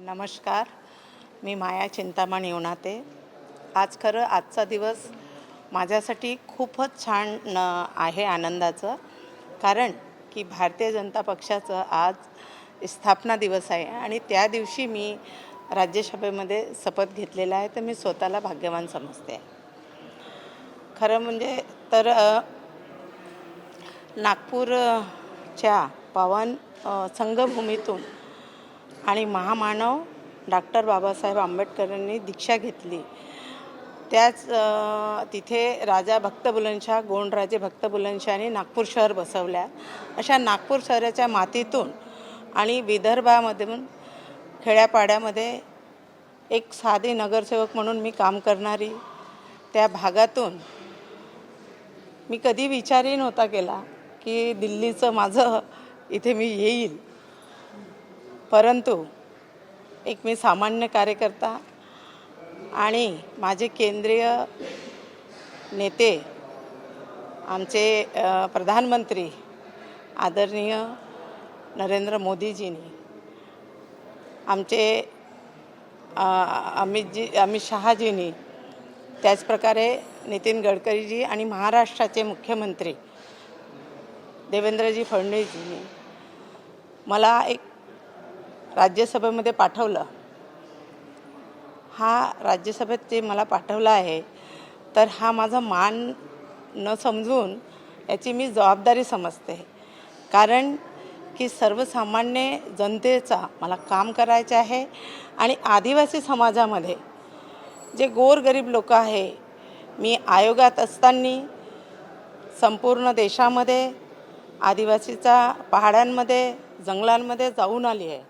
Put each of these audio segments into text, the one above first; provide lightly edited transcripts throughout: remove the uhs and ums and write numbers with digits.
नमस्कार. मी माया चिंतामणी उनाते. आज खरं आजचा दिवस माझ्यासाठी खूपच छान आहे, आनंदाचं. कारण की भारतीय जनता पक्षाचं आज स्थापना दिवस आहे आणि त्या दिवशी मी राज्यसभेमध्ये शपथ घेतलेला आहे, तर मी स्वतःला भाग्यवान समजते. खरं म्हणजे तर नागपूरच्या पावन संघभूमीतून आणि महामानव डॉक्टर बाबासाहेब आंबेडकरांनी दीक्षा घेतली. त्याच तिथे राजा भक्त बुलंदशाह, गोंडराजे भक्त बुलंदशाहने नागपूर शहर बसवल्या. अशा नागपूर शहराच्या मातीतून आणि विदर्भामधून खेड्यापाड्यामध्ये एक साधी नगरसेवक म्हणून मी काम करणारी, त्या भागातून मी कधी विचारही नव्हता केला की दिल्लीचं माझं इथे मी येईल. परंतु एक मी सामान्य कार्यकर्ता आणि माझे केंद्रीय नेते, आमचे प्रधानमंत्री आदरणीय नरेंद्र मोदीजींनी, आमचे अमित शहाजींनी, त्याचप्रकारे नितीन गडकरीजी आणि महाराष्ट्राचे मुख्यमंत्री देवेंद्रजी फडणवीसजींनी मला एक राज्यसभेमध्ये पाठवलं. हा राज्यसभेत जे मला पाठवलं आहे, तर हा माझा मान न समजून याची मी जबाबदारी समजते. कारण की सर्वसामान्य जनतेचा मला काम करायचे आहे आणि आदिवासी समाजामध्ये जे गोरगरीब लोक आहे, मी आयोगात असताना संपूर्ण देशामध्ये आदिवासीच्या पहाडांमध्ये, जंगलांमध्ये जाऊन आली आहे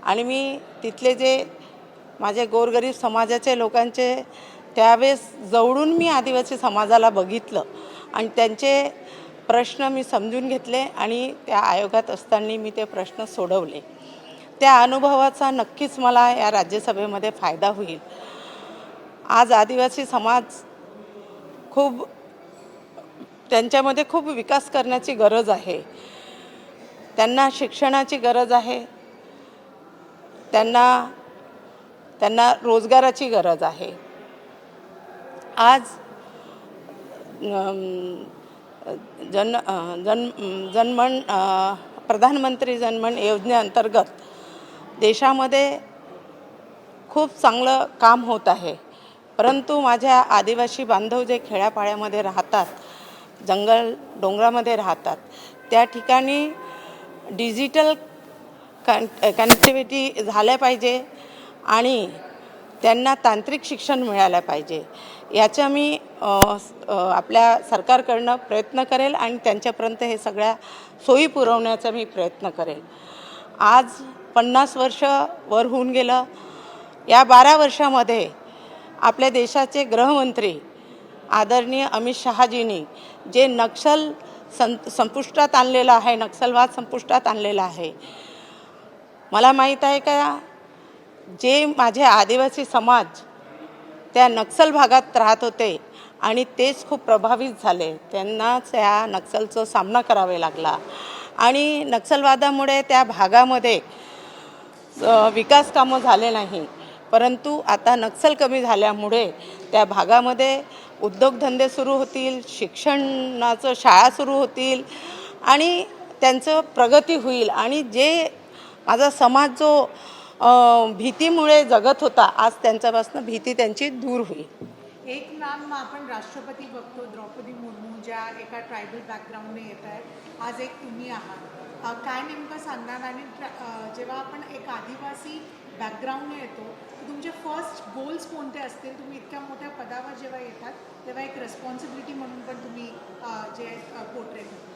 आणि मी तिथले जे माझे गोरगरीब समाजाचे लोकांचे त्यावेळेस जवळून मी आदिवासी समाजाला बघितलं आणि त्यांचे प्रश्न मी समजून घेतले आणि त्या आयोगात असताना मी ते प्रश्न सोडवले. त्या अनुभवाचा नक्कीच मला या राज्यसभेमध्ये फायदा होईल. आज आदिवासी समाज त्यांच्यामध्ये खूप विकास करण्याची गरज आहे. त्यांना शिक्षणाची गरज आहे, त्यांना रोजगाराची गरज आहे. आज प्रधानमंत्री जनमन योजनेअंतर्गत देशामध्ये खूप चांगलं काम होत आहे. परंतु माझ्या आदिवासी बांधव जे खेड्यापाड्यामध्ये राहतात, जंगल डोंगरामध्ये राहतात, त्या ठिकाणी डिजिटल कनेक्टिव्हिटी झाल्या पाहिजे आणि त्यांना तांत्रिक शिक्षण मिळालं पाहिजे. याचा मी आपल्या सरकारकडनं प्रयत्न करेल आणि त्यांच्यापर्यंत हे सगळ्या सोयी पुरवण्याचा मी प्रयत्न करेल. आज 50 वर्ष वर होऊन गेलं. या 12 वर्षामध्ये आपल्या देशाचे गृहमंत्री आदरणीय अमित शहाजींनी जे नक्षल संपुष्टात आणलेलं आहे, नक्षलवाद संपुष्टात आणलेला आहे. मला माहीत आहे का, जे माझे आदिवासी समाज त्या नक्षल भागात राहत होते आणि तेच खूप प्रभावित झाले. त्यांनाच या नक्षलचा सामना करावा लागला आणि नक्षलवादामुळे त्या भागामध्ये विकास कामं झाले नाही. परंतु आता नक्षल कमी झाल्यामुळे त्या भागामध्ये उद्योगधंदे सुरू होतील, शिक्षणाचं शाळा सुरू होतील आणि त्यांचं प्रगती होईल. आणि जे माझा समाज जो भीतीमुळे जगत होता, आज त्यांच्यापासून भीती त्यांची दूर होईल. एक मॅम, आपण राष्ट्रपती बघतो द्रौपदी मुर्मू, ज्या एका ट्रायबल बॅकग्राऊंडने येत आहेत. आज एक तुम्ही आहात. काय नेमकं सांगणार? आणि जेव्हा आपण एक आदिवासी बॅकग्राऊंडने येतो, तुमचे फर्स्ट गोल्स कोणते असतील? तुम्ही इतक्या मोठ्या पदावर जेव्हा येतात, तेव्हा एक रेस्पॉन्सिबिलिटी म्हणून पण तुम्ही जे पोर्ट्रेट होतं.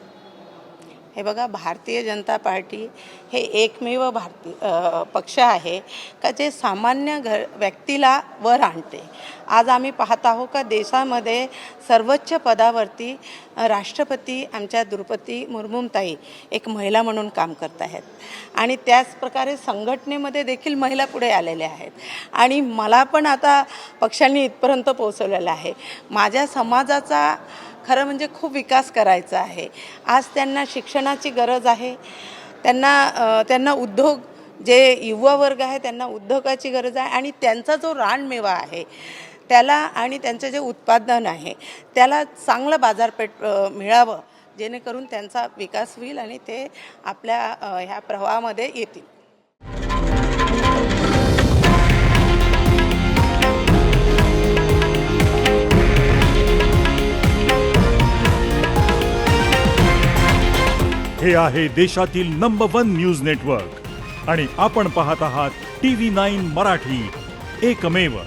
हे बघा, भारतीय जनता पार्टी हे एकमेव पक्ष आहे का जे सामान्य व्यक्तीला वर आणते. आज आम्ही पाहत आहोत का देशामध्ये सर्वोच्च पदावरती राष्ट्रपती आमच्या द्रौपदी मुर्मूताई एक महिला म्हणून काम करत आहेत आणि त्याचप्रकारे संघटनेमध्ये देखील महिला पुढे आलेल्या आहेत. आणि मला पण आता पक्षांनी इथपर्यंत पोहोचवलेलं आहे. माझ्या समाजाचा खरं म्हणजे खूप विकास करायचा आहे. आज त्यांना शिक्षणाची गरज आहे, त्यांना उद्योग जे युवा वर्ग आहे त्यांना उद्योगाची गरज आहे आणि त्यांचा जो रानमेवा आहे त्याला आणि त्यांचं जे उत्पादन आहे त्याला चांगलं बाजारपेठ मिळावं, जेणेकरून त्यांचा विकास होईल आणि ते आपल्या ह्या प्रवाहामध्ये येतील. हे आहे देशातील नंबर 1 न्यूज नेटवर्क आणि आपण पाहत आहात TV9 मराठी, एकमेव.